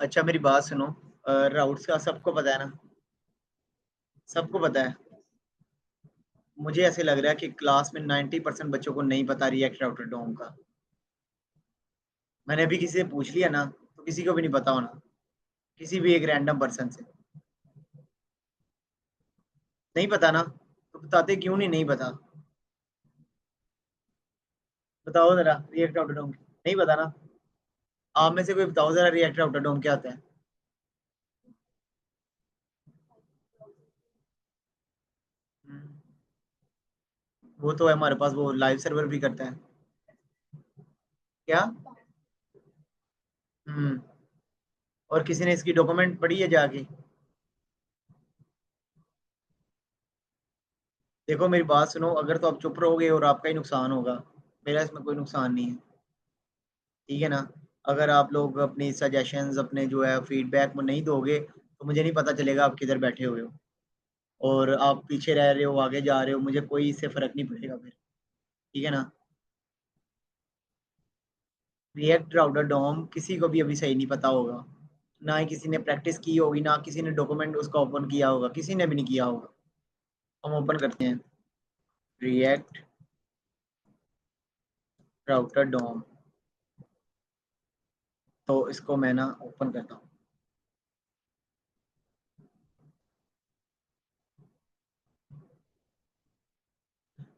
अच्छा मेरी बात सुनो। राउट्स का सबको पता है ना? सबको पता है। मुझे ऐसे लग रहा है कि क्लास में 90% बच्चों को नहीं पता रिएक्ट राउटर डोम का। मैंने अभी किसी से पूछ लिया ना, तो किसी को भी नहीं पता होना, किसी भी एक रैंडम पर्सन से। नहीं पता ना, तो बताते क्यों नहीं? नहीं पता। बताओ जरा रिएक्ट राउटर डोम। नहीं पता ना? आप में से कोई बताओ जरा रिएक्ट राउटर डोम क्या होता है? हम्म, वो तो है हमारे पास, वो लाइव सर्वर भी करता है। क्या? हम्म। और किसी ने इसकी डॉक्यूमेंट पढ़ी है जाके? देखो मेरी बात सुनो, अगर तो आप चुप रहोगे और आपका ही नुकसान होगा, मेरा इसमें कोई नुकसान नहीं है। ठीक है ना? अगर आप लोग अपनी सजेशंस, अपने जो है फीडबैक में नहीं दोगे, तो मुझे नहीं पता चलेगा आप किधर बैठे हुए हो। और आप पीछे रह रहे हो, आगे जा रहे हो, मुझे कोई इससे फर्क नहीं पड़ेगा फिर। ठीक है ना? रिएक्ट राउटर डॉम किसी को भी अभी सही नहीं पता होगा। ना ही किसी ने प्रैक्टिस की होगी, ना किसी ने डॉक्यूमेंट उसका ओपन किया होगा, किसी ने भी नहीं किया होगा। हम ओपन करते हैं रिएक्ट राउटर डॉम। तो इसको मैं ना ओपन करता हूँ।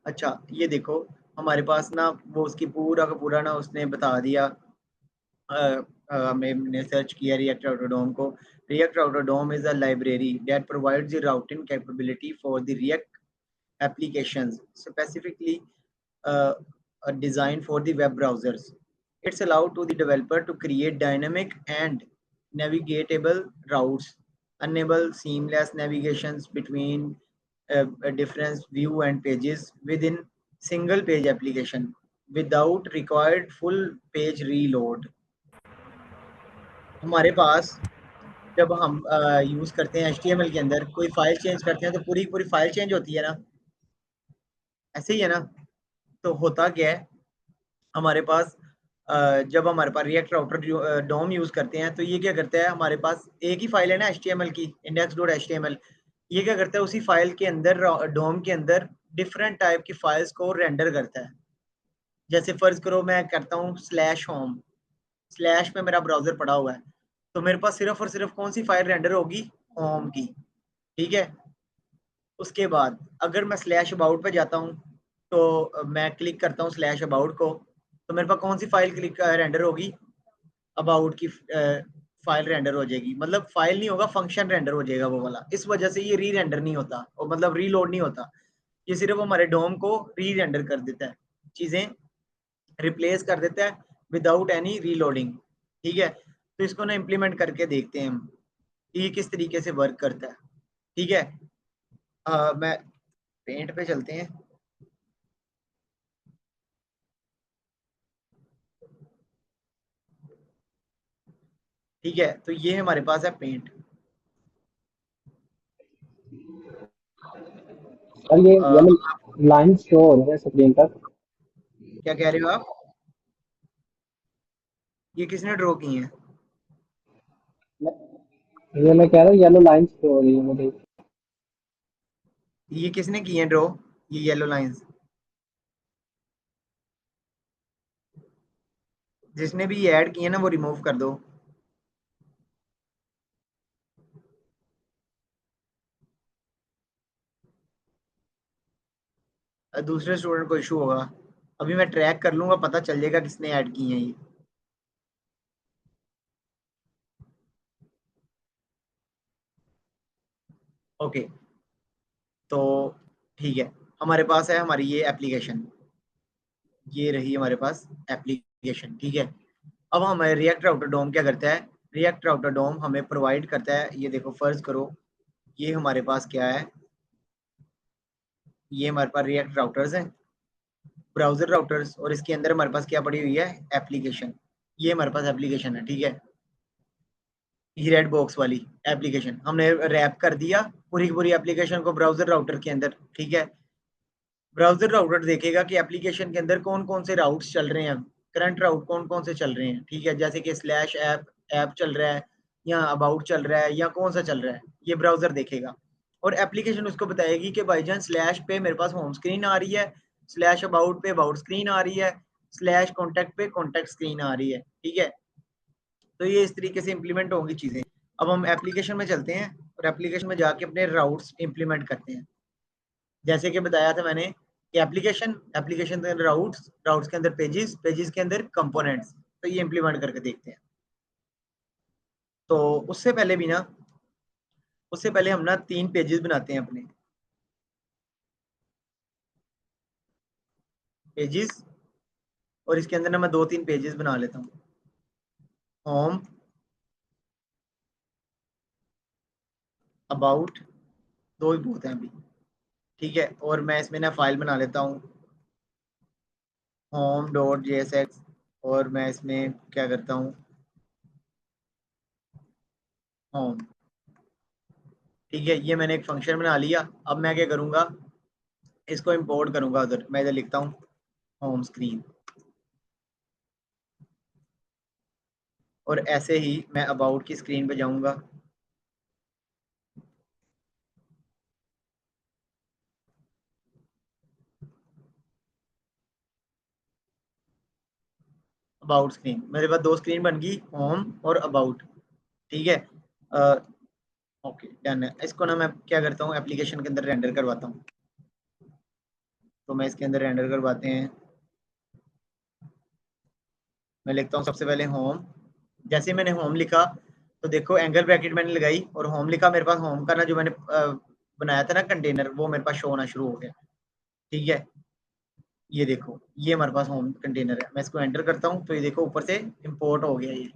अच्छा ये देखो, हमारे पास ना वो उसकी पूरा का पूरा ना उसने बता दिया। हमने सर्च किया रिएक्ट राउटरडोम को। React router DOM is a library that provides the routing capability for the React applications specifically designed for the web browsers. It's allowed to the developer to create dynamic and navigatable routes, enable seamless navigations between different view and pages within single page application without required full page reload. हमारे पास जब हम use करते हैं HTML के अंदर कोई file change करते हैं, तो पूरी पूरी फाइल चेंज होती है ना? ऐसे ही है ना? तो होता क्या है हमारे पास, जब हमारे पास रिएक्ट राउटर डोम यूज करते हैं, तो ये क्या करता है, हमारे पास एक ही फाइल है ना HTML की, index.html। ये क्या करता है, उसी फाइल के अंदर, डोम के अंदर डिफरेंट टाइप की फाइल्स को रेंडर करता है। जैसे फर्ज करो मैं करता हूँ स्लैश होम, स्लैश में मेरा ब्राउजर पड़ा हुआ है, तो मेरे पास सिर्फ और सिर्फ कौन सी फाइल रेंडर होगी? होम की। ठीक है? उसके बाद अगर मैं स्लैश अबाउट पे जाता हूँ, तो मैं क्लिक करता हूँ स्लैश अबाउट को, तो मेरे पास कौन सी फाइल क्लिक रेंडर होगी? अबाउट की फाइल रेंडर हो जाएगी। मतलब फाइल नहीं होगा, फंक्शन रेंडर हो जाएगा वो वाला। इस वजह से ये री रेंडर नहीं होता, और मतलब रीलोड नहीं होता। ये सिर्फ हमारे डोम को री रेंडर कर देता है, चीजें रिप्लेस कर देता है विदाउट एनी रीलोडिंग। ठीक है? तो इसको ना इम्प्लीमेंट करके देखते हैं हम कि ये किस तरीके से वर्क करता है। ठीक है? मैं पेंट पे चलते हैं। ठीक है, तो ये हमारे पास है पेंट। और ये आप येलो लाइन शो हो रही है स्क्रीन पर। क्या कह रहे हो आप? ये किसने ड्रॉ की है? ये मैं कह रहा हूँ येलो लाइन शो हो रही है मुझे। ये किसने की है ड्रॉ, ये येलो लाइंस? जिसने भी ये ऐड की है ना, वो रिमूव कर दो। दूसरे स्टूडेंट को इशू होगा। अभी मैं ट्रैक कर लूंगा, पता चल जाएगा किसने ऐड की है ये। ओके। तो ठीक है, हमारे पास है हमारी ये एप्लीकेशन। ये रही हमारे पास एप्लीकेशन। ठीक है? अब हमारे रिएक्ट राउटर डोम क्या करता है? रिएक्ट राउटर डोम हमें प्रोवाइड करता है, ये देखो फर्ज करो, ये हमारे पास क्या है, ये हमारे पास रिएक्ट राउटर्स हैं, ब्राउजर राउटर्स, और इसके अंदर हमारे पास क्या पड़ी हुई है? एप्लीकेशन। ये हमारे पास एप्लीकेशन है। ठीक है? ये रेड बॉक्स वाली एप्लीकेशन हमने रैप कर दिया पूरी की पूरी एप्लीकेशन को ब्राउजर राउटर के अंदर। ठीक है, ब्राउजर राउटर देखेगा कि एप्लीकेशन के अंदर कौन कौन से राउट्स चल रहे हैं, करंट राउट कौन कौन से चल रहे हैं। ठीक है, जैसे कि स्लैश ऐप ऐप चल रहा है, या अबाउट चल रहा है, या कौन सा चल रहा है, ये ब्राउजर देखेगा। और एप्लीकेशन उसको बताएगी कि भाईजान स्लैश पे मेरे पास होम स्क्रीन आ रही है, स्लैश अबाउट पे अबाउट स्क्रीन आ रही है, स्लैश कॉन्टैक्ट पे कॉन्टैक्ट स्क्रीन आ रही है। ठीक है, तो ये इस तरीके से इंप्लीमेंट होंगी चीजें। अब हम एप्लीकेशन में चलते हैं और एप्लीकेशन में जाके अपने राउट्स इंप्लीमेंट करते हैं। जैसे कि बताया था मैंने कि एप्लीकेशन एप्लीकेशन के अंदर राउट्स, राउट्स के अंदर पेजेस, पेजेस के अंदर कंपोनेंट्स। तो ये इंप्लीमेंट करके देखते हैं। तो उससे पहले भी ना, उससे पहले हम ना 3 पेजेस बनाते हैं अपने पेजेस। और इसके अंदर ना मैं 2-3 पेजेस बना लेता हूँ। होम, अबाउट, दो ही बहुत हैं अभी। ठीक है, और मैं इसमें ना फाइल बना लेता हूँ home.jsx। और मैं इसमें क्या करता हूँ, होम। ठीक है, ये मैंने एक फंक्शन बना लिया। अब मैं क्या करूँगा, इसको इंपोर्ट करूँगा उधर। मैं इधर लिखता हूँ होम स्क्रीन, और ऐसे ही मैं अबाउट की स्क्रीन पे जाऊँगा। अबाउट स्क्रीन, मेरे पास 2 स्क्रीन बन गई, होम और अबाउट। ठीक है, ओके डन है। इसको ना मैं क्या करता हूँ, एप्लीकेशन के अंदर रेंडर करवाता हूँ। तो मैं इसके अंदर रेंडर करवाते हैं। मैं लिखता हूँ सबसे पहले होम। जैसे ही मैंने होम लिखा तो देखो एंगल ब्रैकेट मैंने लगाई और होम लिखा, मेरे पास होम का ना जो मैंने बनाया था ना कंटेनर, वो मेरे पास शो होना शुरू हो गया। ठीक है, ये देखो, ये हमारे पास होम कंटेनर है। मैं इसको एंटर करता हूँ तो ये देखो ऊपर से इंपोर्ट हो गया ये।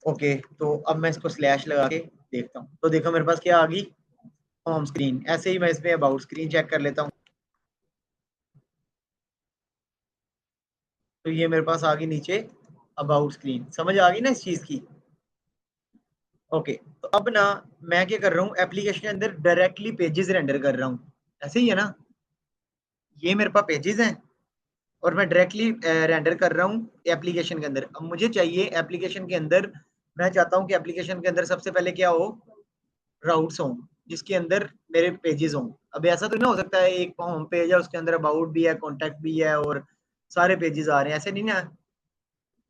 ओके, तो अब मैं इसको स्लैश लगा के देखता हूँ तो देखो मेरे पास क्या आ गई, होम स्क्रीन। ऐसे ही मैं इसमें अबाउट स्क्रीन चेक कर लेता हूँ। तो ये मेरे पास आ गई नीचे अबाउट स्क्रीन। समझ आ गई ना इस चीज की। ओके, तो अब ना मैं क्या कर रहा हूँ, एप्लीकेशन के अंदर डायरेक्टली पेजेस रेंडर कर रहा हूँ। ऐसे ही है ना, ये मेरे पास पेजेस हैं और मैं डायरेक्टली रेंडर कर रहा हूँ एप्लीकेशन के अंदर। अब मुझे चाहिए एप्लीकेशन के अंदर, मैं चाहता हूँ कि एप्लीकेशन के अंदर सबसे पहले क्या हो, राउट्स हों जिसके अंदर मेरे पेजेस हों। अब ऐसा तो नहीं हो सकता है एक होम पेज है उसके अंदर अबाउट भी है, कॉन्टैक्ट भी है और सारे पेजेस आ रहे हैं, ऐसे नहीं ना,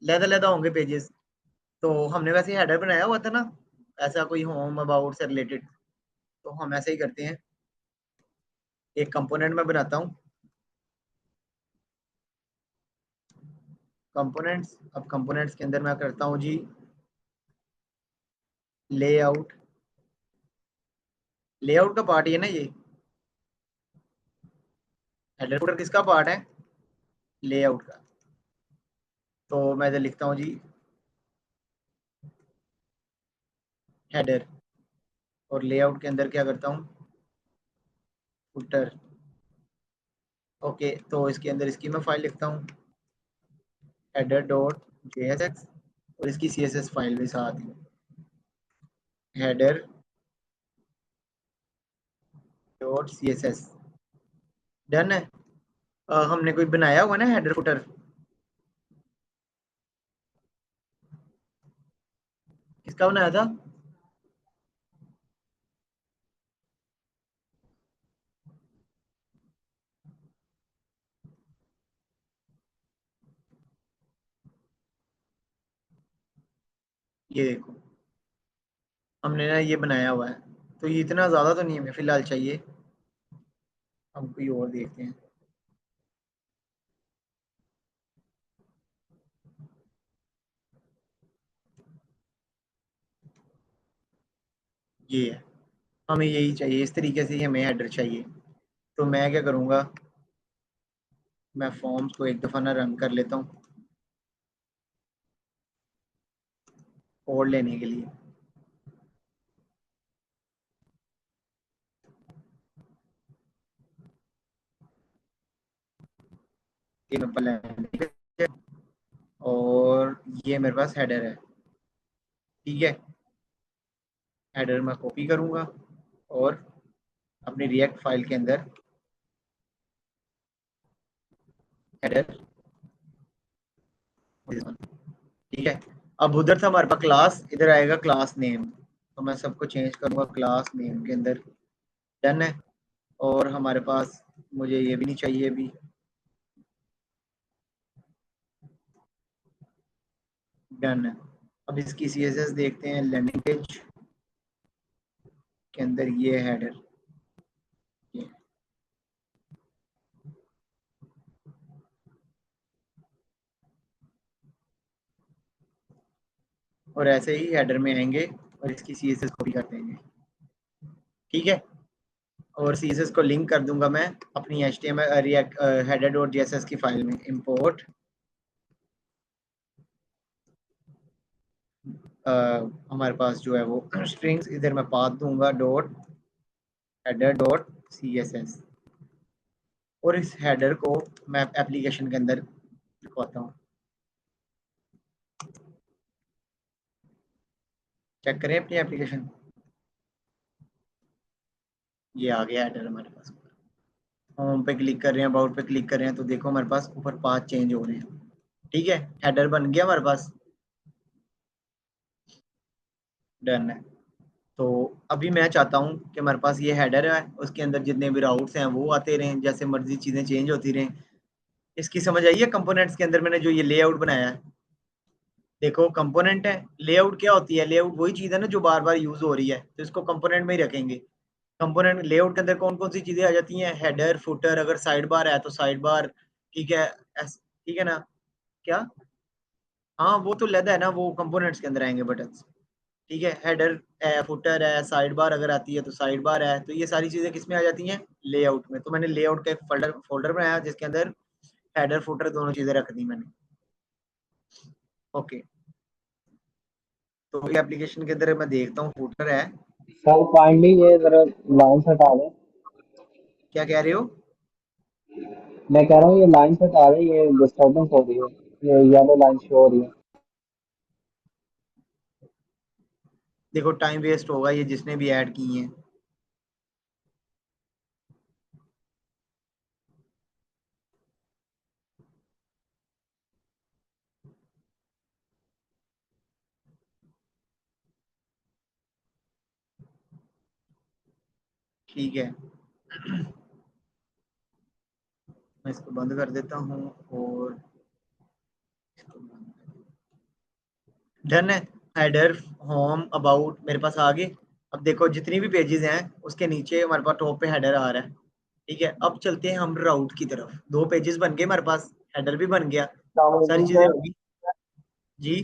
लहदा लहदा होंगे पेजेस। तो हमने वैसे हेडर बनाया हुआ था ना, ऐसा कोई होम अबाउट से रिलेटेड। तो हम ऐसे ही करते हैं, एक कंपोनेंट में बनाता हूँ कंपोनेंट्स। अब कंपोनेंट्स के अंदर मैं करता हूँ जी लेआउट। लेआउट का पार्ट ही है ना ये, हेडर फुटर किसका पार्ट है, लेआउट का। तो मैं इधर लिखता हूँ जी हेडर, और लेआउट के अंदर क्या करता हूँ, फुटर। ओके, तो इसके अंदर इसकी मैं फाइल लिखता हूँ हेडर डॉट जेएसएक्स, और इसकी सीएसएस फाइल भी साथ ही, हेडर डॉट सीएसएस। डन है। हमने कोई बनाया हुआ ना हेडर फुटर, किसका बनाया था, ये देखो हमने ना ये बनाया हुआ है। तो ये इतना ज़्यादा तो नहीं हमें फिलहाल चाहिए, हम कोई और देखते हैं। ये है, हमें यही चाहिए, इस तरीके से ही हमें हेडर चाहिए। तो मैं क्या करूँगा, मैं फॉर्म्स को एक दफ़ा ना रन कर लेता हूँ कोड लेने के लिए। ये मैं पहले, और ये मेरे पास हेडर है। ठीक है, हेडर मैं कॉपी करूंगा और अपनी रिएक्ट फाइल के अंदर हेडर, ठीक है। अब उधर था हमारे पास क्लास, इधर आएगा क्लास नेम, तो मैं सबको चेंज करूंगा क्लास नेम के अंदर। डन है। और हमारे पास, मुझे ये भी नहीं चाहिए अभी। डन है। अब इसकी CSS देखते हैं, लैंडिंग पेज के अंदर ये हेडर, ये। और ऐसे ही हेडर में आएंगे और इसकी CSS कॉपी कर देंगे, ठीक है। और CSS को लिंक कर दूंगा मैं अपनी HTML react header dot JSS की फाइल में। इंपोर्ट हमारे पास जो है वो स्ट्रिंग्स, इधर मैं पाथ दूंगा डॉट हेडर डॉट CSS, और इस हेडर को मैं एप्लीकेशन के अंदर लिखवाता हूँ। चेक करें अपनी एप्लीकेशन, ये आ गया हेडर हमारे पास। होम पे क्लिक कर रहे हैं, अबाउट पे क्लिक कर रहे हैं, तो देखो हमारे पास ऊपर पाथ चेंज हो रहे हैं, ठीक है। हेडर बन गया हमारे पास। डन है। तो अभी मैं चाहता हूँ कि हमारे पास ये हेडर है, उसके अंदर जितने भी राउट्स हैं वो आते रहें, जैसे मर्जी चीज़ें चेंज होती रहें। इसकी समझ आई है? कंपोनेंट्स के अंदर मैंने जो ये लेआउट बनाया है, देखो कंपोनेंट है, लेआउट क्या होती है? लेआउट वही चीज़ है ना जो बार बार यूज हो रही है, तो इसको कंपोनेंट में ही रखेंगे। कंपोनेंट लेआउट के अंदर कौन कौन सी चीज़ें आ जाती हैं? हेडर, फुटर, अगर साइड बार है तो साइड बार, ठीक है। ठीक है ना? क्या? हाँ, वो तो लैदा है ना, वो कंपोनेंट्स के अंदर आएंगे बटन्स, ठीक है। हेडर है, फुटर है, साइड बार अगर आती है तो साइड बार है, तो ये सारी चीज़ें किस में आ जाती हैं? लेआउट में। तो मैंने लेआउट का एक फोल्डर बनाया जिसके अंदर हेडर फुटर दोनों चीज़ें रख दी मैंने। ओके, तो ये एप्लीकेशन के अंदर मैं देखता हूँ फुटर है। सर काइंडली ये जरा लाइन से हटा दें। क्या कह रहे हो? मैं कह रहा हूँ ये लाइन से हटा दें, ये डिस्टर्बेंस हो रही है, ये येलो लाइन शो हो रही है। देखो टाइम वेस्ट होगा ये जिसने भी ऐड की हैं। ठीक है, मैं इसको बंद कर देता हूँ और इसको बंद कर देता हूँ। डन है। हेडर, होम, अबाउट मेरे पास आ गए। अब देखो जितनी भी पेजेस हैं उसके नीचे हमारे पास टॉप पे हेडर आ रहा है, ठीक है। अब चलते हैं हम राउट की तरफ। दो पेजेस बन गए हमारे पास, हेडर भी बन गया, सारी अस्सलामुअलैकुम चीजें सर। होगी। जी।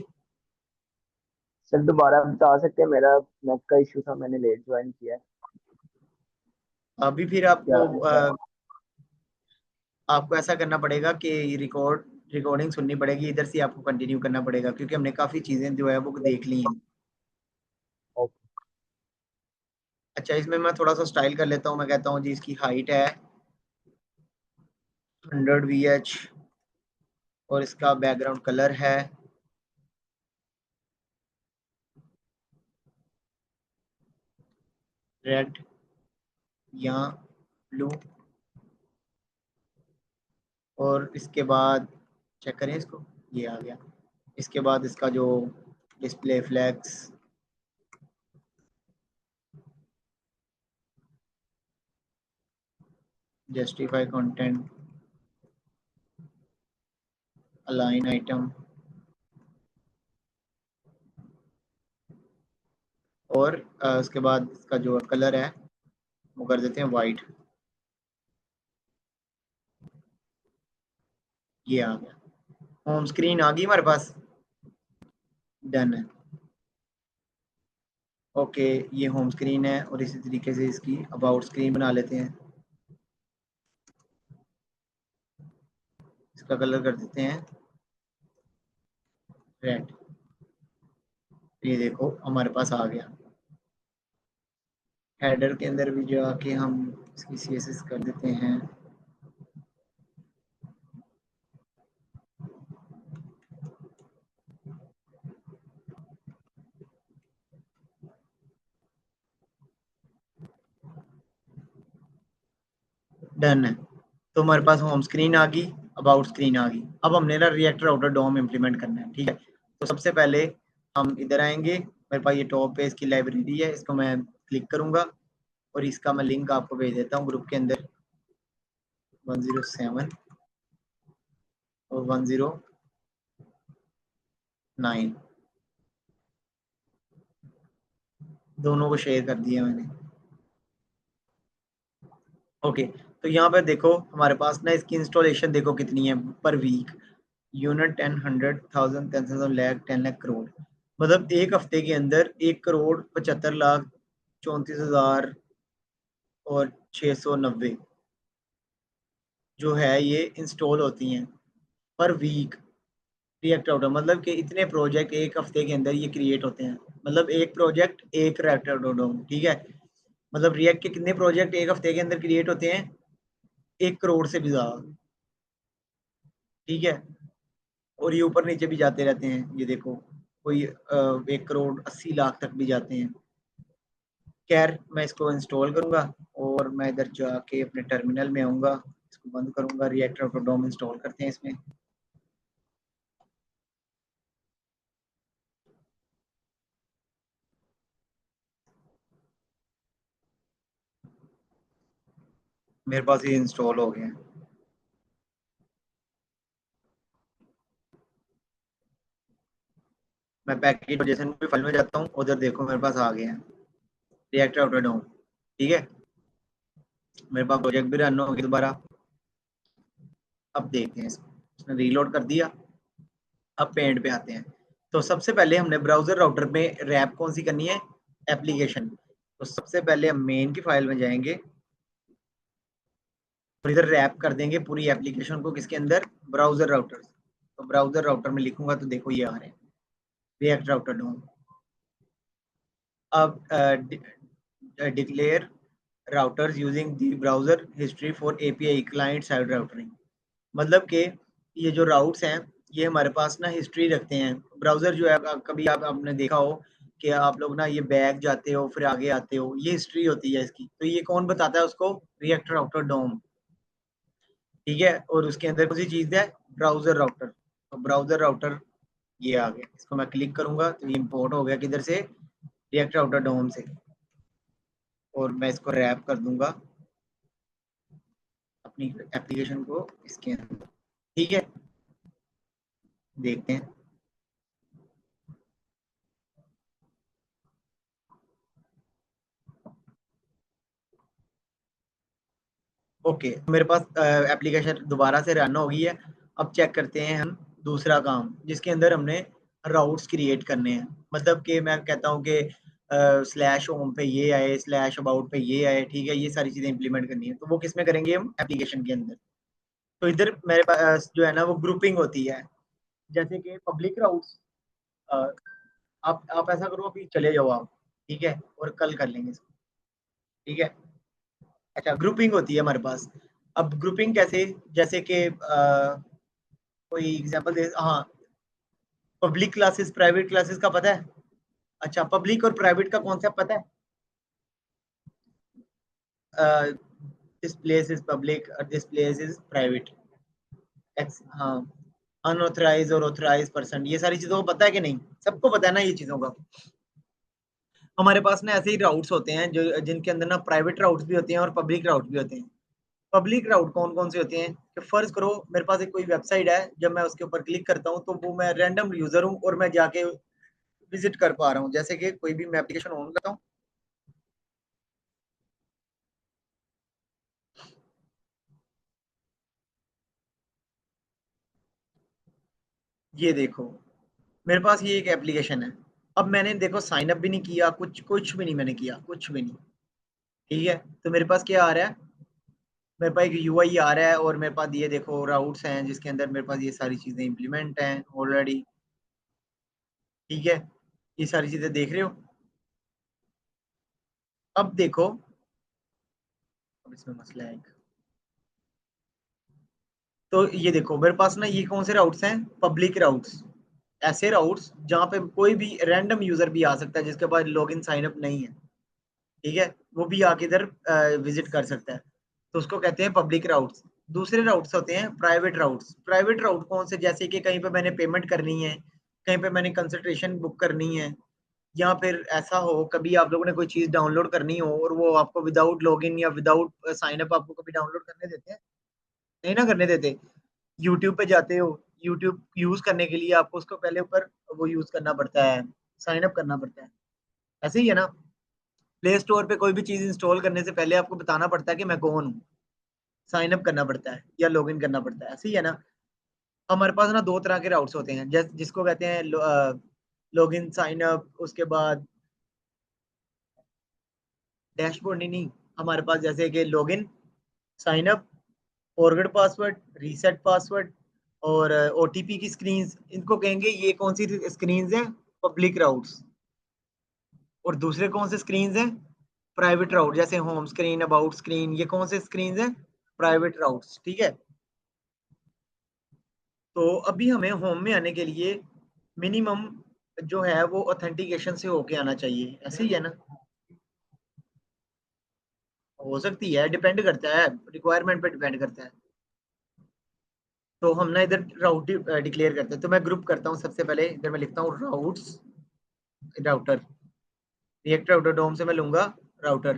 सर दोबारा बता सकते हैं, मेरा नेट का इशू था, मैंने लेट ज्वाइन किया है। अभी फिर क्या आपको मसला है? आपको ऐसा करना पड़ेगा कि रिकॉर्डिंग सुननी पड़ेगी, इधर से आपको कंटिन्यू करना पड़ेगा, क्योंकि हमने काफ़ी चीज़ें जो है वो देख ली हैं। ओके। अच्छा, इसमें मैं थोड़ा सा स्टाइल कर लेता हूँ। मैं कहता हूँ जी इसकी हाइट है 100 VH, और इसका बैकग्राउंड कलर है रेड या ब्लू, और इसके बाद चेक करें इसको, ये आ गया। इसके बाद इसका जो display flags, justify content, align item, और उसके बाद इसका जो कलर है वो कर देते हैं वाइट। ये आ गया, होम स्क्रीन आ गई हमारे पास। डन है। ओके, ये होम स्क्रीन है, और इसी तरीके से इसकी अबाउट स्क्रीन बना लेते हैं। इसका कलर कर देते हैं रेड। ये देखो हमारे पास आ गया। हेडर के अंदर भी जो आके हम इसकी CSS कर देते हैं। डन है। तो हमारे पास होम स्क्रीन आ गई, अबाउट स्क्रीन आ गई। अब हमने ना रिएक्ट राउटर डोम इम्प्लीमेंट करना है, ठीक है। तो सबसे पहले हम इधर आएंगे, मेरे पास ये टॉप पे इसकी लाइब्रेरी है, इसको मैं क्लिक करूंगा और इसका मैं लिंक आपको भेज देता हूँ ग्रुप के अंदर। 107 और 109 दोनों को शेयर कर दिया मैंने। ओके, तो यहाँ पे देखो हमारे पास ना इसकी इंस्टॉलेशन देखो कितनी है per week. Unit 10, 100,000, 10,000, lakh, 10 lakh, crore. मतलब एक हफ्ते के अंदर 1,75,34,34 और 690 जो है ये इंस्टॉल होती हैं पर वीक रिएक्ट राउटर। मतलब कि इतने प्रोजेक्ट एक हफ्ते के अंदर ये क्रिएट होते हैं। मतलब एक प्रोजेक्ट एक रिएक्ट राउटर, ठीक है। मतलब रिएक्ट के कितने प्रोजेक्ट एक हफ्ते के अंदर क्रिएट होते हैं? 1 करोड़ से भी ज्यादा, ठीक है। और ये ऊपर नीचे भी जाते रहते हैं, ये देखो कोई 1,80,00,000 तक भी जाते हैं। खैर मैं इसको इंस्टॉल करूंगा और मैं इधर जाके अपने टर्मिनल में आऊंगा, इसको बंद करूंगा, रिएक्ट राउटर डोम इंस्टॉल करते हैं इसमें। मेरे पास ये इंस्टॉल हो गया है। मैं पैकेज जेसन भी फाइल में जाता हूँ, उधर देखो मेरे पास आ गया है रिएक्ट राउटर डोम, ठीक है। मेरे पास प्रोजेक्ट भी रन हो गया दोबारा। अब देखते हैं इसको, इसने रीलोड कर दिया। अब पेंट पे आते हैं। तो सबसे पहले हमने ब्राउजर राउटर में रैप कौन सी करनी है? एप्लीकेशन। तो सबसे पहले हम मेन की फाइल में जाएंगे और इधर रैप कर देंगे पूरी एप्लीकेशन को, किसके अंदर? Browser router. तो ब्राउजर राउटर में लिखूंगा तो देखो ये आ रहे हैं रिएक्ट राउटर डोम। अब declare routers using the browser history for API client side routing. मतलब कि ये जो राउट्स हैं ये हमारे पास ना हिस्ट्री रखते हैं। ब्राउजर जो है कभी आपने देखा हो कि आप लोग ना ये बैक जाते हो फिर आगे आते हो, ये हिस्ट्री होती है इसकी। तो ये कौन बताता है उसको? रिएक्ट राउटर डोम, ठीक है। और उसके अंदर कौन सी चीज है? Browser router. तो ब्राउजर राउटर ये आ गया, इसको मैं क्लिक करूंगा तो ये इंपोर्ट हो गया किधर से? रिएक्ट राउटर डोम से। और मैं इसको रैप कर दूंगा अपनी एप्लीकेशन को इसके अंदर, ठीक है। देखते हैं। ओके, मेरे पास एप्लीकेशन दोबारा से रन हो गई है। अब चेक करते हैं हम दूसरा काम जिसके अंदर हमने राउट्स क्रिएट करने हैं। मतलब कि मैं कहता हूँ कि स्लैश होम पे ये आए, स्लैश अबाउट पे ये आए, ठीक है। ये सारी चीजें इंप्लीमेंट करनी है, तो वो किस में करेंगे? हम एप्लीकेशन के अंदर। तो इधर मेरे पास जो है ना वो ग्रुपिंग होती है। जैसे कि पब्लिक राउट्स, आप ऐसा करो अभी चले जाओ आप, ठीक है, और कल कर लेंगे इसको, ठीक है। अच्छा, ग्रुपिंग होती है हमारे पास। अब ग्रुपिंग कैसे? जैसे कि कोई एग्जांपल दे, हाँ। पब्लिक क्लासेस प्राइवेट क्लासेस का पता है? अच्छा, पब्लिक और प्राइवेट का कॉन्सेप्ट पता है? दिस प्लेस इज पब्लिक और दिस प्लेस इज प्राइवेट। हाँ, अनऑथराइज और ऑथराइज पर्सन, ये सारी चीजों को पता है कि नहीं? सबको पता है ना ये चीजों का। हमारे पास ना ऐसे ही राउट्स होते हैं जो जिनके अंदर ना प्राइवेट राउट्स भी होते हैं और पब्लिक राउट्स भी होते हैं। पब्लिक राउट कौन कौन से होते हैं कि फर्ज करो मेरे पास एक कोई वेबसाइट है, जब मैं उसके ऊपर क्लिक करता हूँ तो वो मैं रैंडम यूजर हूँ और मैं जाके विजिट कर पा रहा हूँ। जैसे कि कोई भी मैं एप्लीकेशन ऑन करता हूँ, ये देखो मेरे पास ये एक एप्लीकेशन है। अब मैंने देखो साइन अप भी नहीं किया, कुछ कुछ भी नहीं मैंने किया, कुछ भी नहीं, ठीक है। तो मेरे पास क्या आ रहा है? मेरे पास एक यूआई आ रहा है और मेरे पास ये देखो राउट्स हैं जिसके अंदर मेरे पास ये सारी चीजें इंप्लीमेंट हैं ऑलरेडी, ठीक है। ये सारी चीजें देख रहे हो? अब देखो, अब इसमें मसला है एक। तो ये देखो मेरे पास ना ये कौन से राउट्स हैं? Public routes. ऐसे राउट्स जहाँ पे कोई भी रैंडम यूजर भी आ सकता है जिसके पास लॉगिन साइन अप नहीं है, ठीक है। वो भी आके इधर विजिट कर सकता है। तो उसको कहते हैं पब्लिक राउट्स। दूसरे राउट्स होते हैं प्राइवेट राउट्स। प्राइवेट राउट कौन से, जैसे कि कहीं पे मैंने पेमेंट करनी है, कहीं पे मैंने कंसल्टेशन बुक करनी है, या फिर ऐसा हो कभी आप लोगों ने कोई चीज डाउनलोड करनी हो और वो आपको विदाउट लॉगिन या विदाउट साइन अप आपको कभी डाउनलोड करने देते हैं? नहीं ना करने देते। यूट्यूब पे जाते हो, यूट्यूब यूज करने के लिए आपको उसको पहले ऊपर वो यूज करना पड़ता है, साइन अप करना पड़ता है। ऐसे ही है ना, प्ले स्टोर पे कोई भी चीज इंस्टॉल करने से पहले आपको बताना पड़ता है कि मैं कौन हूँ, साइन अप करना पड़ता है या लॉगिन करना पड़ता है। ऐसे ही है ना। हमारे पास ना दो तरह के राउट्स होते हैं, जिसको कहते हैं लॉगिन साइन अप, उसके बाद डैशबोर्ड। नहीं, हमारे पास जैसे कि login, sign up, forward password, reset password और ओटीपी की स्क्रीन, इनको कहेंगे ये कौन सी स्क्रीन है, पब्लिक राउट्स। और दूसरे कौन से स्क्रीन हैं, प्राइवेट राउट, जैसे होम स्क्रीन, अबाउट स्क्रीन, ये कौन से स्क्रीन हैं, प्राइवेट राउट्स। ठीक है। तो अभी हमें होम में आने के लिए मिनिमम जो है वो ऑथेंटिकेशन से होके आना चाहिए। ऐसे ही है ना। हो सकती है, डिपेंड करता है, रिक्वायरमेंट पे डिपेंड करता है। तो हम ना इधर राउट डिक्लेयर करते हैं। तो मैं ग्रुप करता हूँ, सबसे पहले इधर मैं लिखता हूँ राउट्स, राउटर, रिएक्ट राउटर डोम से मैं लूंगा राउटर।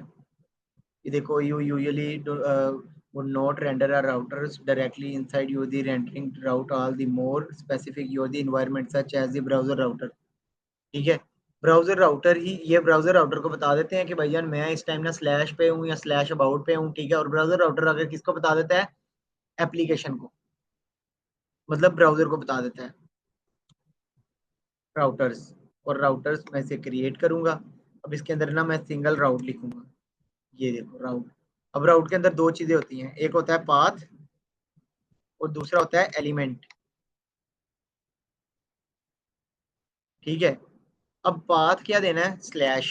ये देखो, you usually would not render a routers directly inside you the rendering route all the more specific you the environment such as the browser router। ठीक है। ब्राउजर राउटर ही, ये browser router को बता देते हैं कि भाईजान मैं इस टाइम ना स्लैश पे हूँ या स्लैश अबाउट पे हूँ। ठीक है। और ब्राउजर राउटर अगर किसको बता देता है, एप्लीकेशन को, मतलब ब्राउजर को बता देता है राउटर्स। और राउटर्स मैं से क्रिएट करूंगा। अब इसके अंदर ना मैं सिंगल राउट लिखूंगा। ये देखो राउट। अब राउट के अंदर दो चीजें होती हैं, एक होता है पाथ और दूसरा होता है एलिमेंट। ठीक है। अब पाथ क्या देना है, स्लैश।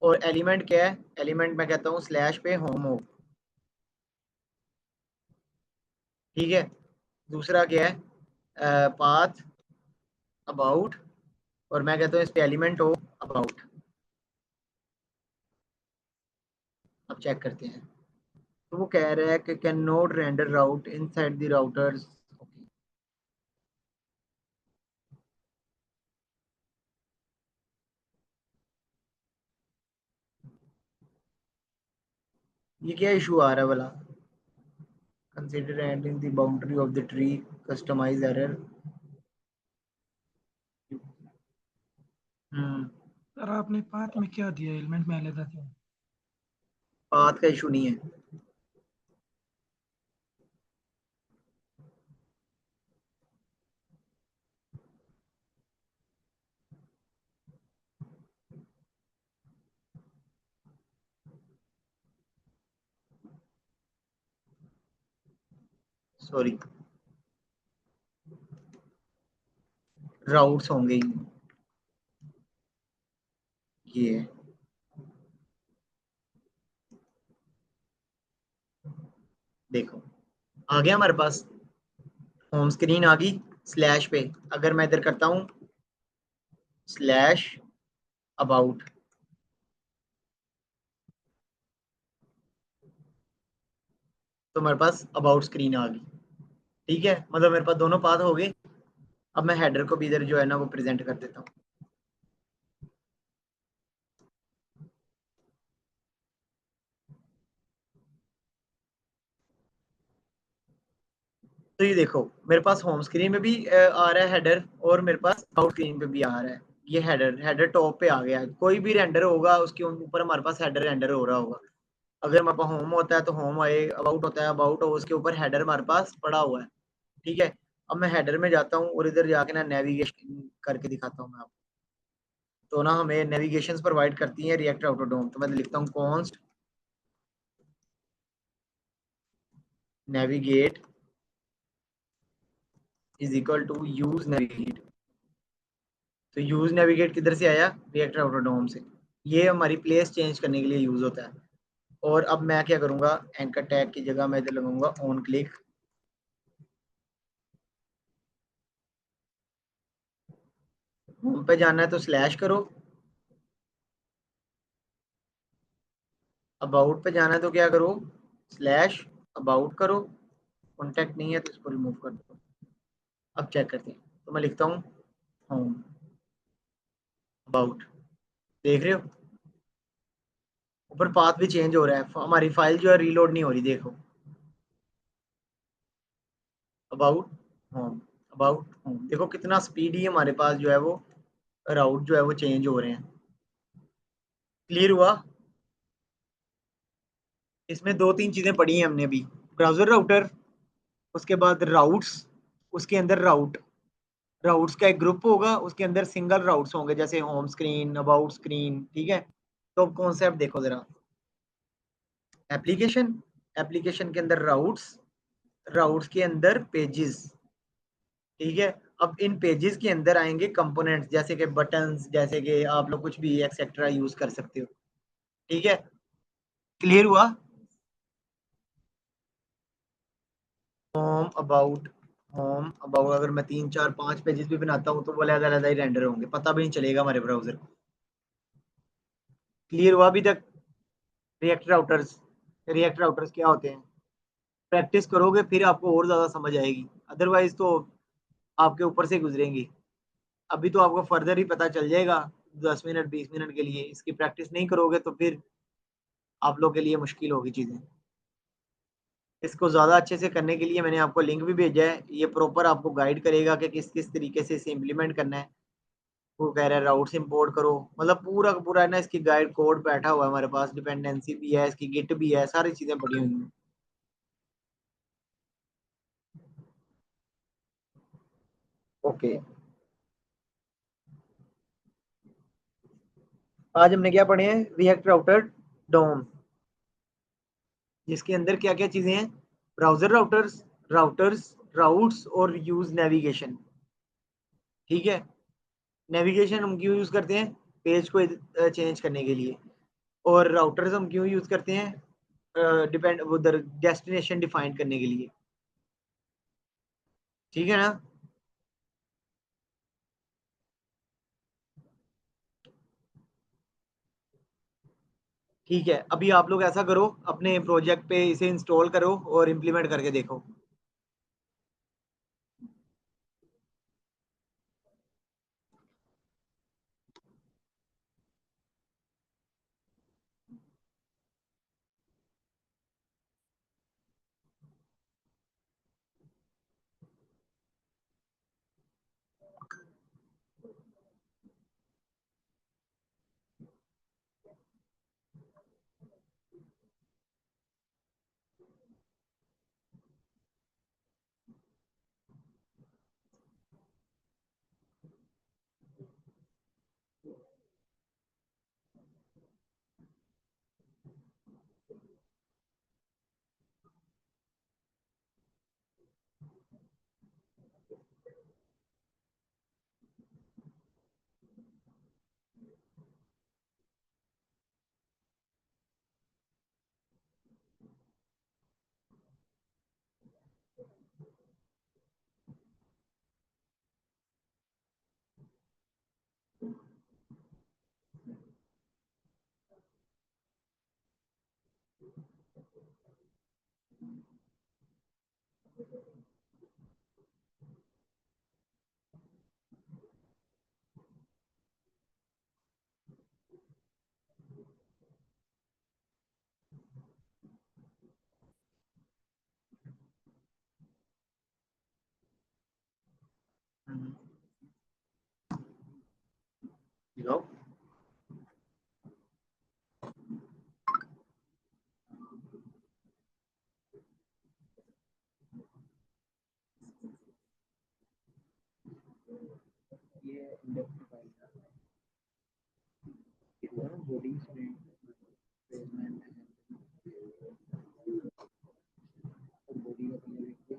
और एलिमेंट क्या है, एलिमेंट मैं कहता हूँ स्लैश पे होम हो। ठीक है। दूसरा क्या है, पाथ अबाउट, और मैं कहता हूँ इस पे एलिमेंट हो अबाउट। अब चेक करते हैं। तो वो कह रहा है कि cannot render route inside the routers. ये क्या इशू आ रहा है भला, consider ending the boundary of the tree, customise error. हम्म। सर आपने पाथ में क्या दिया, एलिमेंट में अलग था? पाथ का इशू नहीं है। सॉरी, राउट्स होंगे ही। ये है। देखो, आ गया हमारे पास, होम स्क्रीन आ गई। स्लैश पे अगर मैं इधर करता हूँ स्लैश अबाउट, तो मेरे पास अबाउट स्क्रीन आ गई। ठीक है। मतलब मेरे पास दोनों पाथ हो गए। अब मैं हेडर को भी इधर जो है ना वो प्रेजेंट कर देता हूँ। तो ये देखो, मेरे पास होम स्क्रीन में भी आ रहा है हेडर, और मेरे पास अबाउट स्क्रीन पे भी आ रहा है। ये हेडर, हेडर टॉप पे आ गया है। कोई भी रेंडर होगा उसके ऊपर हमारे पास हेडर रेंडर हो रहा होगा। अगर हमारे पास होम होता है तो होम आए, अबाउट होता है अबाउट हो, उसके ऊपर हेडर हमारे पास पड़ा हुआ है। ठीक है। अब मैं हेडर में जाता हूँ और इधर जाके ना नेविगेशन करके दिखाता हूँ मैं आपको। तो ना हमें नेविगेशन प्रोवाइड करती है रिएक्ट आउटोडोम। तो मैं लिखता हूँ const navigate is equal to use navigate. तो यूज नेविगेट किधर से आया, रिएक्ट आउटोडोम से। ये हमारी प्लेस चेंज करने के लिए यूज होता है। और अब मैं क्या करूंगा, एंकर टैग की जगह मैं इधर लगाऊंगा ऑन क्लिक। होम पे जाना है तो स्लैश करो। अबाउट पे जाना है तो क्या करो, स्लैश अबाउट करो, कॉन्टैक्ट नहीं है तो इसको रिमूव कर दो। अब चेक करते हैं, तो मैं लिखता हूँ होम अबाउट, देख रहे हो ऊपर पाथ भी चेंज हो रहा है, हमारी फाइल जो है रीलोड नहीं हो रही, देखो अबाउट होम, अबाउट होम, देखो कितना स्पीडी हमारे पास जो है वो राउट जो है वो चेंज हो रहे हैं। क्लियर हुआ? इसमें दो तीन चीजें पढ़ी हैं हमने अभी, ब्राउजर राउटर, उसके बाद राउट्स, उसके अंदर राउट, राउट्स का एक ग्रुप होगा, उसके अंदर सिंगल राउट्स होंगे जैसे होम स्क्रीन, अबाउट स्क्रीन, ठीक है। तो अब कॉन्सेप्ट देखो जरा, एप्लीकेशन, एप्लीकेशन के अंदर राउट्स, राउट्स के अंदर पेजेस, ठीक है। अब इन पेजेस के अंदर आएंगे कंपोनेंट्स जैसे कि बटन्स, जैसे कि आप लोग कुछ भी एक्सेट्रा यूज कर सकते हो, ठीक है। क्लियर हुआ? होम अबाउट, होम अबाउट अगर मैं 3 4 5 पेजेस भी बनाता हूँ तो वो अलग अलग ही रेंडर होंगे, पता भी नहीं चलेगा हमारे ब्राउजर को। क्लियर हुआ अभी तक? रिएक्ट राउटर्स, रिएक्ट राउटर्स क्या होते हैं, प्रैक्टिस करोगे फिर आपको और ज्यादा समझ आएगी, अदरवाइज तो आपके ऊपर से गुजरेंगी। अभी तो आपको फर्दर ही पता चल जाएगा, 10 मिनट 20 मिनट के लिए, इसकी प्रैक्टिस नहीं करोगे तो फिर आप लोग के लिए मुश्किल होगी चीजें। इसको ज्यादा अच्छे से करने के लिए मैंने आपको लिंक भी भेजा है, ये प्रॉपर आपको गाइड करेगा कि किस किस तरीके से इसे इम्प्लीमेंट करना है। वो कह रहा है राउट्स इंपोर्ट करो, मतलब पूरा का पूरा है ना, इसकी गाइड कोड बैठा हुआ है हमारे पास, डिपेंडेंसी भी है, इसकी गिट भी है, सारी चीजें पड़ी हुई हैं। ओके, आज हमने क्या पढ़े हैं, रिएक्ट राउटर डोम, जिसके अंदर क्या क्या चीजें हैं, ब्राउजर राउटर्स, राउटर्स, राउट्स और यूज नेविगेशन, ठीक है। नेविगेशन हम क्यों यूज करते हैं, पेज को चेंज करने के लिए, और राउटर्स हम क्यों यूज करते हैं, डिपेंड उधर डेस्टिनेशन डिफाइन करने के लिए, ठीक है ना। ठीक है, अभी आप लोग ऐसा करो, अपने प्रोजेक्ट पे इसे इंस्टॉल करो और इम्प्लीमेंट करके देखो। दिखाओ। ये इंडेक्स फाइल का बॉडीज में पेजमेंट और बॉडी का कलर देखिए।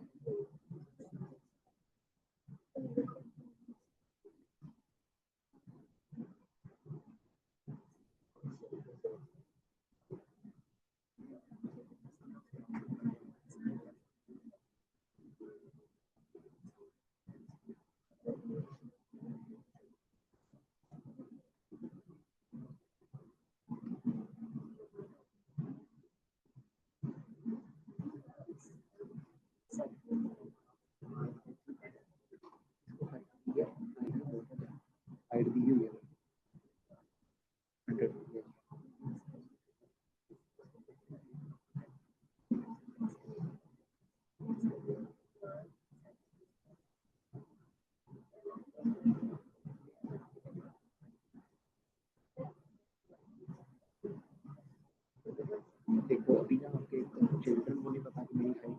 देखो अभी ना आपके चिल्ड्रन को नहीं पता कि मेरी फाइल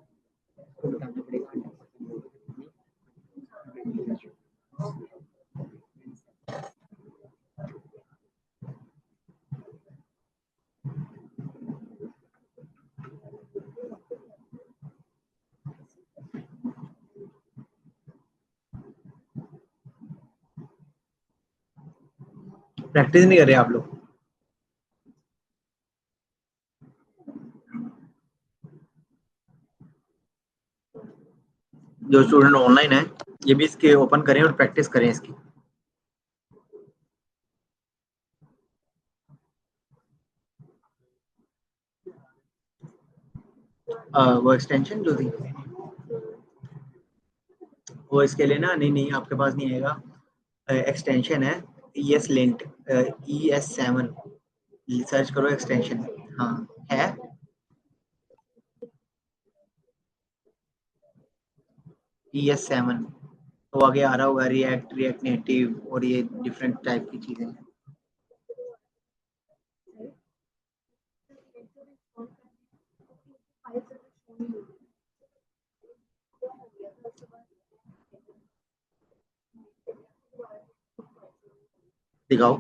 को बताना पड़ेगा। प्रैक्टिस नहीं कर रहे आप लोग? जो स्टूडेंट ऑनलाइन है ये भी इसके ओपन करें और प्रैक्टिस करें इसकी। वो एक्सटेंशन जो थी वो इसके लिए ना नहीं आपके पास नहीं आएगा। एक्सटेंशन है ES लिंट ES7 सर्च करो एक्सटेंशन। हाँ है ES7 तो आगे आ रहा होगा रिएक्ट नेटिव और ये डिफरेंट टाइप की चीजें। दिखाओ।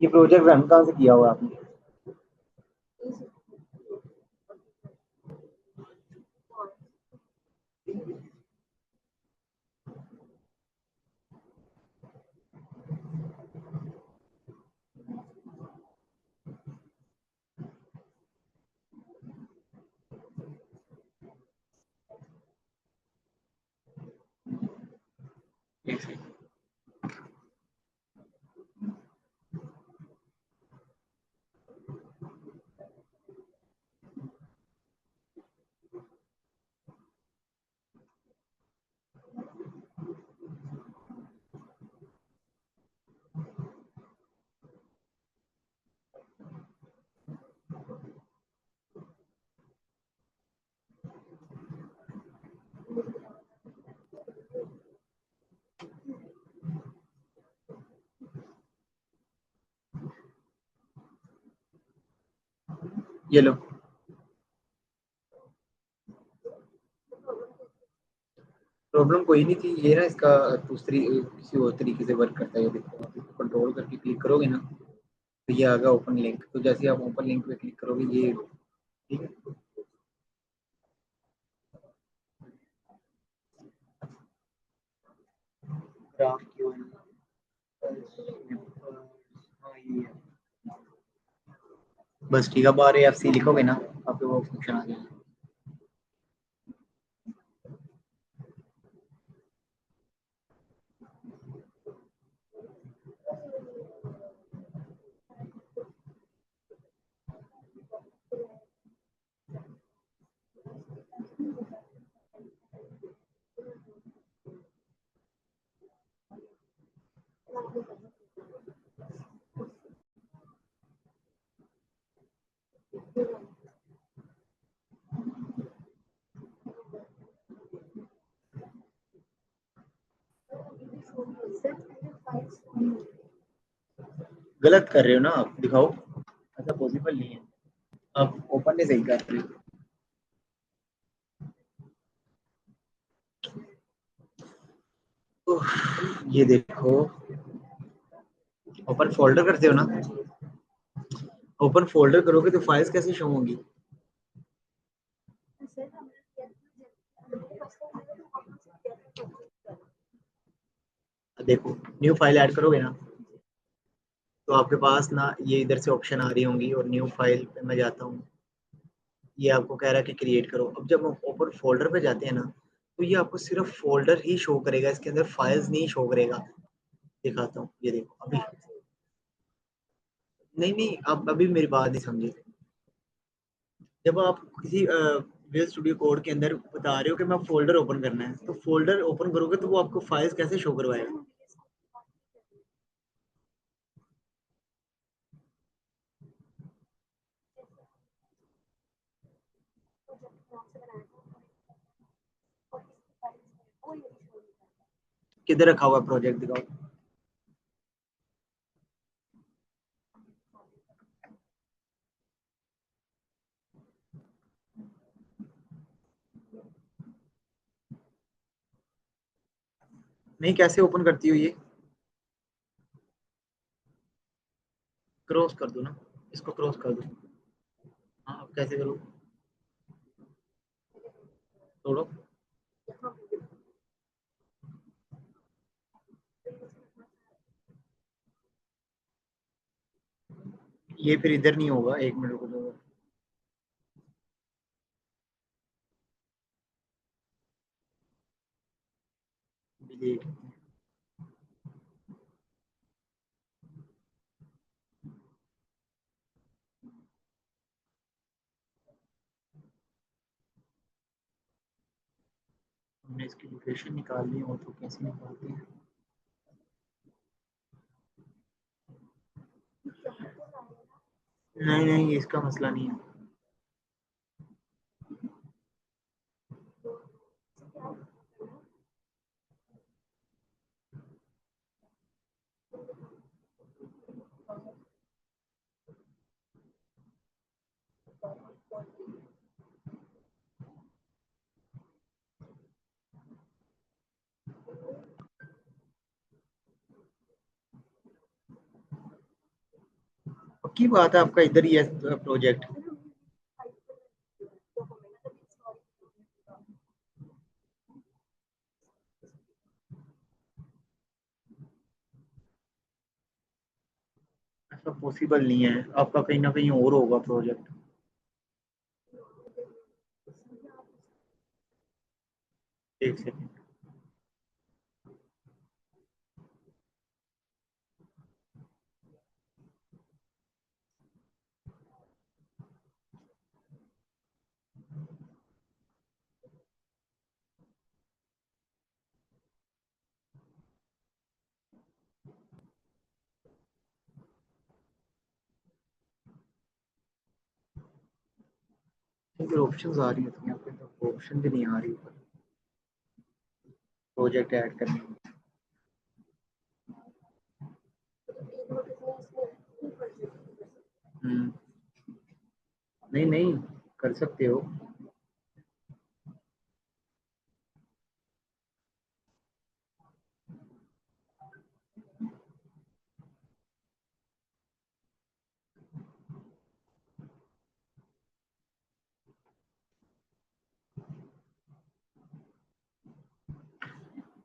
ये प्रोजेक्ट रन कहाँ से किया हुआ आपने? ये लो। प्रॉब्लम कोई नहीं थी ये ना इसका दूसरी किसी और तरीके से वर्क करता है। ये देखो आप इसको कंट्रोल करके क्लिक करोगे ना तो ये आ गया ओपन लिंक। तो जैसे आप ओपन लिंक पे क्लिक करोगे ये ठीक है। बस ठीक है बार AFC लिखोगे ना आपको वो फंक्शन आ जाएगा। गलत कर रहे हो ना आप, दिखाओ। ऐसा पॉसिबल नहीं है, आप ओपन नहीं सही कर रहे हो। ये देखो ओपन फोल्डर करते हो ना, ओपन फोल्डर करोगे तो फाइल्स कैसे शो होंगी? देखो न्यू फाइल ऐड करोगे ना तो आपके पास ना ये इधर से ऑप्शन आ रही होंगी और न्यू फाइल पे मैं जाता हूँ। ये आपको कह रहा है कि क्रिएट करो। अब जब हम ओपन फोल्डर पे जाते हैं ना, तो ये आपको सिर्फ फोल्डर ही शो करेगा, इसके अंदर फाइल्स नहीं शो करेगा। दिखाता हूँ, ये देखो अभी। नहीं नहीं, आप अभी मेरी बात नहीं समझे। जब आप किसी विजुअल स्टूडियो कोड के अंदर बता रहे हो कि मैं फोल्डर ओपन करना है, तो फोल्डर ओपन करोगे तो वो आपको फाइल्स कैसे शो करवाएगा? किधर रखा हुआ प्रोजेक्ट, दिखाओ। नहीं, कैसे ओपन करती हो ये? क्रॉस कर दो ना, इसको क्रॉस कर दो। हाँ, अब कैसे करूँ? तोड़ो। ये फिर इधर नहीं होगा, एक मिनट को दो। देख, हमने इसकी लोकेशन निकालनी हो तो कैसे निकालते हैं? नहीं नहीं, इसका मसला नहीं है। पक्की बात है, आपका इधर ही है प्रोजेक्ट। ऐसा पॉसिबल नहीं है, आपका कहीं ना कहीं और होगा प्रोजेक्ट। एक सेकंड। फिर ऑप्शंस आ रही है, तो यहाँ पे तो ऑप्शन भी नहीं आ रही ऊपर प्रोजेक्ट ऐड करने की। हम्म, नहीं नहीं, कर सकते हो।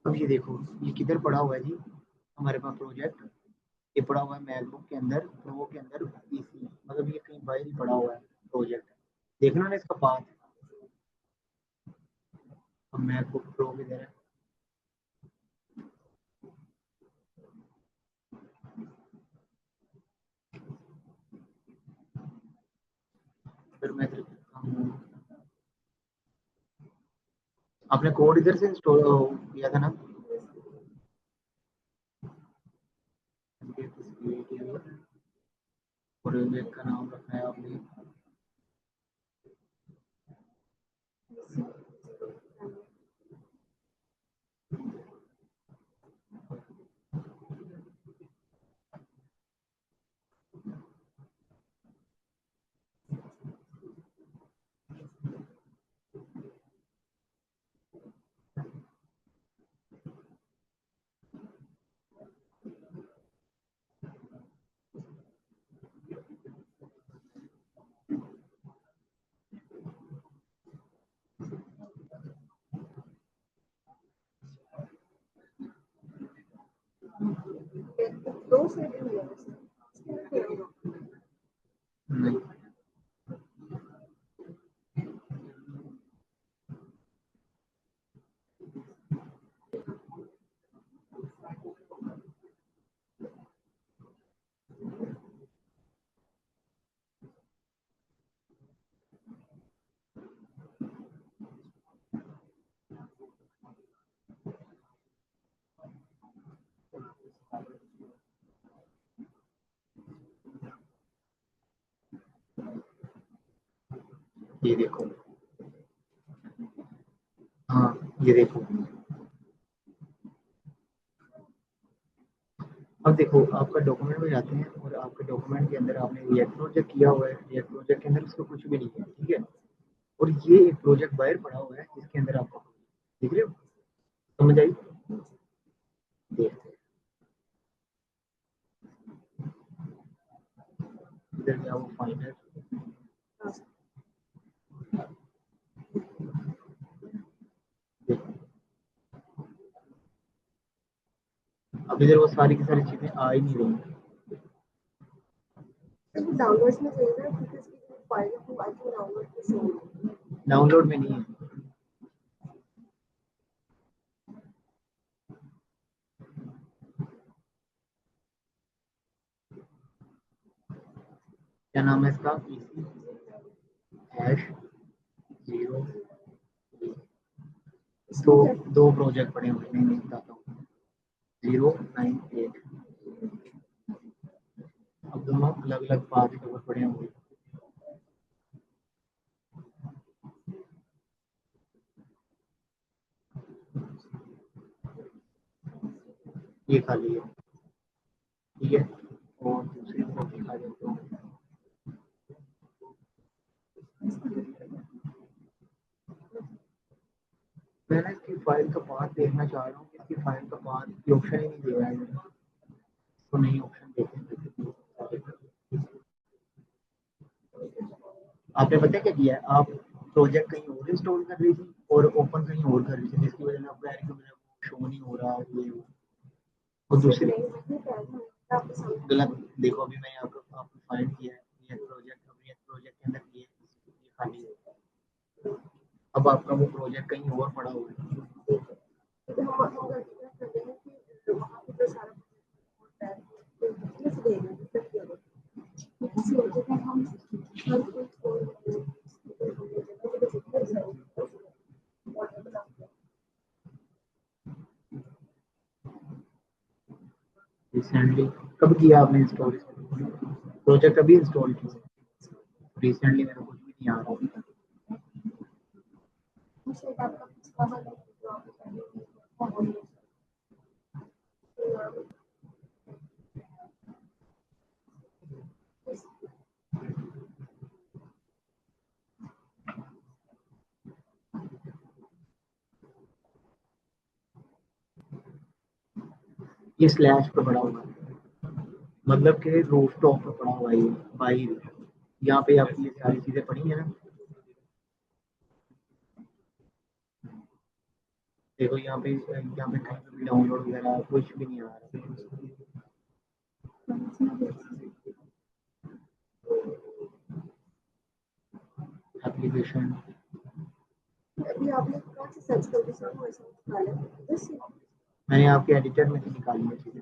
अब ये देखो, ये किधर पड़ा हुआ है जी? हमारे पास प्रोजेक्ट ये पड़ा हुआ है मैकबुक के अंदर, प्रो के अंदर पीसी, मतलब ये कहीं बाहर ही पड़ा हुआ है प्रोजेक्ट। देखना ना इसका पाथ। अब मैकबुक प्रो किधर है? फिर मैं इधर करता हूँ। आपने कोड इधर से इंस्टॉल किया था ना? प्रोजेक्ट का नाम रखना है आपने। नहीं, ये देखो, हाँ ये देखो। अब देखो आपका डॉक्यूमेंट में जाते हैं और आपके डॉक्यूमेंट के अंदर आपने रिएक्ट प्रोजेक्ट किया हुआ है, रिएक्ट प्रोजेक्ट के अंदर इसको कुछ भी नहीं है, ठीक है। और ये एक प्रोजेक्ट बाहर पड़ा हुआ है जिसके अंदर आपको देख रहे हो, समझ आई? देखते हैं इधर क्या वो फाइनल, अब इधर वो सारी की सारी चीजें आ ही नहीं रही। डाउनलोड्स में चाहिए ना क्योंकि इसकी जो फाइल है वो आई थिंक डाउनलोड पे शो हो रही है। डाउनलोड में नहीं है। क्या नाम है इसका? PC hash 0। तो दो प्रोजेक्ट पड़े हुए हैं, नहीं बताता हूँ। 098। अब दोनों अलग अलग पाथ के ऊपर पड़े हुए हैं। ये खाली है, ठीक है। और दूसरी तरफ दिखा देता हूँ। मैं ना इसकी फाइल का पाथ देखना चाह रहा हूँ कि इसकी फाइल का पाथ की ऑप्शन ही नहीं दे रहा है, तो नहीं ऑप्शन देते हैं। आपने पता क्या किया है, आप प्रोजेक्ट कहीं और इंस्टॉल कर रही थी और ओपन कहीं और कर रही थी, जिसकी वजह से आपका शो नहीं हो रहा ये वो। और दूसरी गलत देखो, अभी मैंने आपको फाइंड किया है ये प्रोजेक्ट, अभी ये प्रोजेक्ट के अंदर ये खाली है। अब आपका वो प्रोजेक्ट कहीं और पड़ा हुआ है। रिसेंटली कब किया आपने इंस्टॉल प्रोजेक्ट? अभी इंस्टॉल किया रिसेंटली? मेरे को कुछ भी नहीं आ रहा। ये स्लैश पे पड़ा हुआ है, मतलब कि रूफ टॉप पे पड़ा हुआ है ये बाहर। यहाँ पे आपकी ये सारी चीजें पड़ी है ना, देखो यहाँ पे कहीं पे भी डाउनलोड वगैरह कुछ भी नहीं आ रहा। एप्लीकेशन अभी आपने कौन सी सर्च करके सब वैसे निकाला बस मैंने आपके एडिटर में से निकाली है चीजें।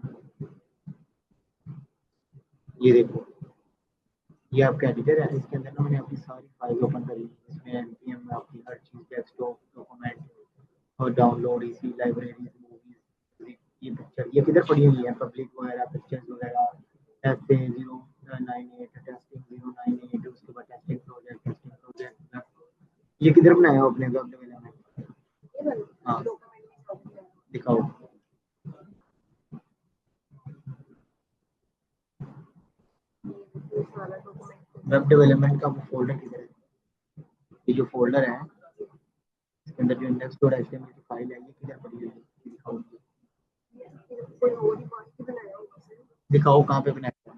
ये देखो, ये आपका एडिटर है, इसके अंदर ना मैंने अपनी सारी फाइल ओपन करी है। इसमें एनपीएम में आपकी हर चीज, डेस्कटॉप, डॉक्यूमेंट और डाउनलोड, इसी लाइब्रेरीज, मूवीज, ये पिक्चर ये किधर पड़ी हुई है, पब्लिक वगैरह पिक्चर्स वगैरह, टेस्टिंग 098, टेस्टिंग 098, उसके बाद टेस्टिंग प्रोजेक्ट ये किधर बनाया हो अपने वेब डेवलपमेंट? हाँ दिखाओ। वेब डेवलपमेंट का वो फोल्डर किधर है? ये जो फोल्डर है इसके अंदर जो index.html की फाइल है ये किधर पड़ी हुई है? दिखाओ, दिखाओ कहाँ पे बनाया है?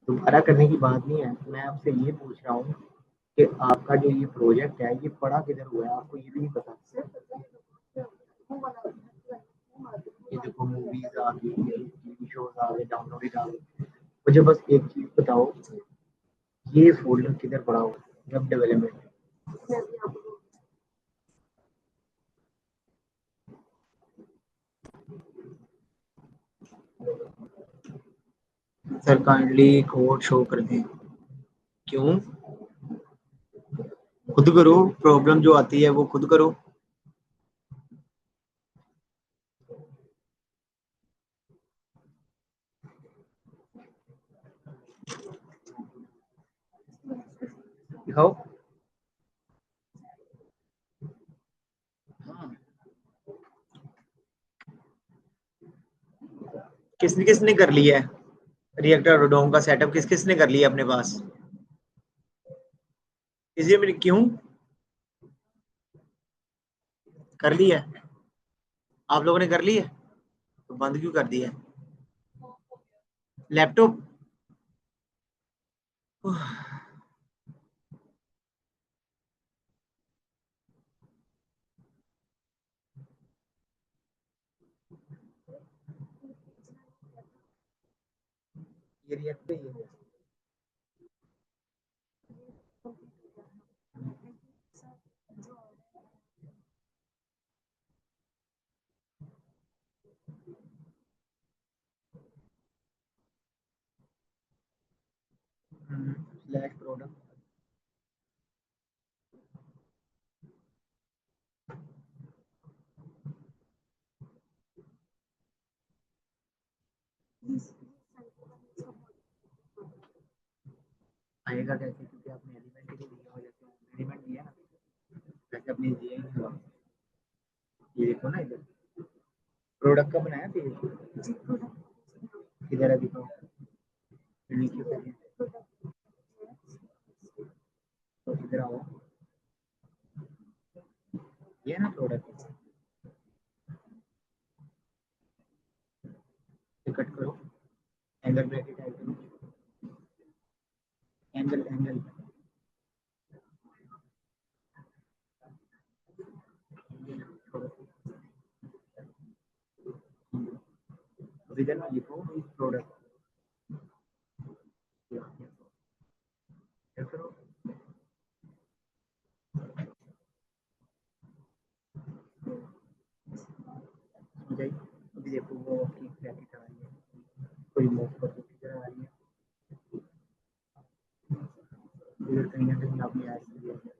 दोबारा करने की बात नहीं है, मैं आपसे ये पूछ रहा हूँ कि आपका जो ये प्रोजेक्ट है ये पड़ा किधर हुआ है, आपको ये भी नहीं पता? ये देखो मूवीज आ गई, टीवी शोज आ गए, डाउनलोडेड आ गए। मुझे बस एक चीज बताओ, ये फोल्डर किधर पड़ा हुआ है web development? Sir kindly code show कर दें। क्यों? खुद करो, प्रॉब्लम जो आती है वो खुद करो। दिखाओ। हाँ। किसने किसने कर लिया है रिएक्टर रोडोम का सेटअप? किस किसने कर लिया अपने पास? किसी में क्यों कर लिया है? आप लोगों ने कर लिया है? तो बंद क्यों कर दिया है लैपटॉप? ये रिएक्ट ही है। Slash product. आएगा कैसे? क्योंकि आपने एलिमेंट ही दिया हो, जैसे एलिमेंट दिया ना, वैसे अपने दिया ही नहीं हुआ। ये देखो ना, इधर प्रोडक्ट का बनाया पेज। किधर है दिखाओ। नीचे करिए तो इधर आओ। ये ना प्रोडक्ट, कट करो, एंगल ब्रैकेट टाइप करो, एंगल एंगल। अब इधर में लिखो प्रोडक्ट करो। समझाई? अभी देखो वो आपकी ब्रैकेट आ रही है, कोई मूव कर दो किधर आ रही है, इधर कहीं ना कहीं आपने ऐड किया है।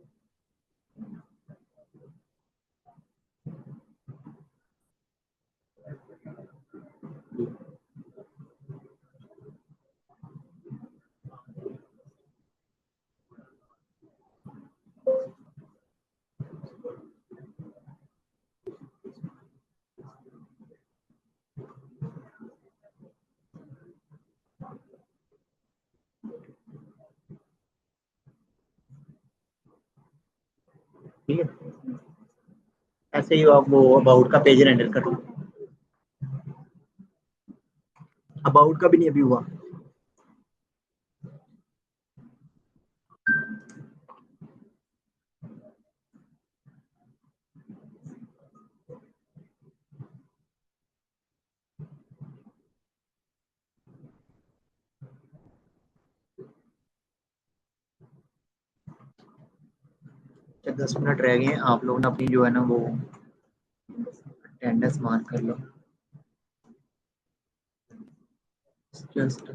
ठीक है, ऐसे ही आप वो अबाउट का पेज रेंडर करो। अबाउट का भी नहीं अभी हुआ। अच्छा 10 मिनट रह गए हैं, आप लोग ना अपनी जो है ना वो अटेंडेंस मार्क कर लो। जस्ट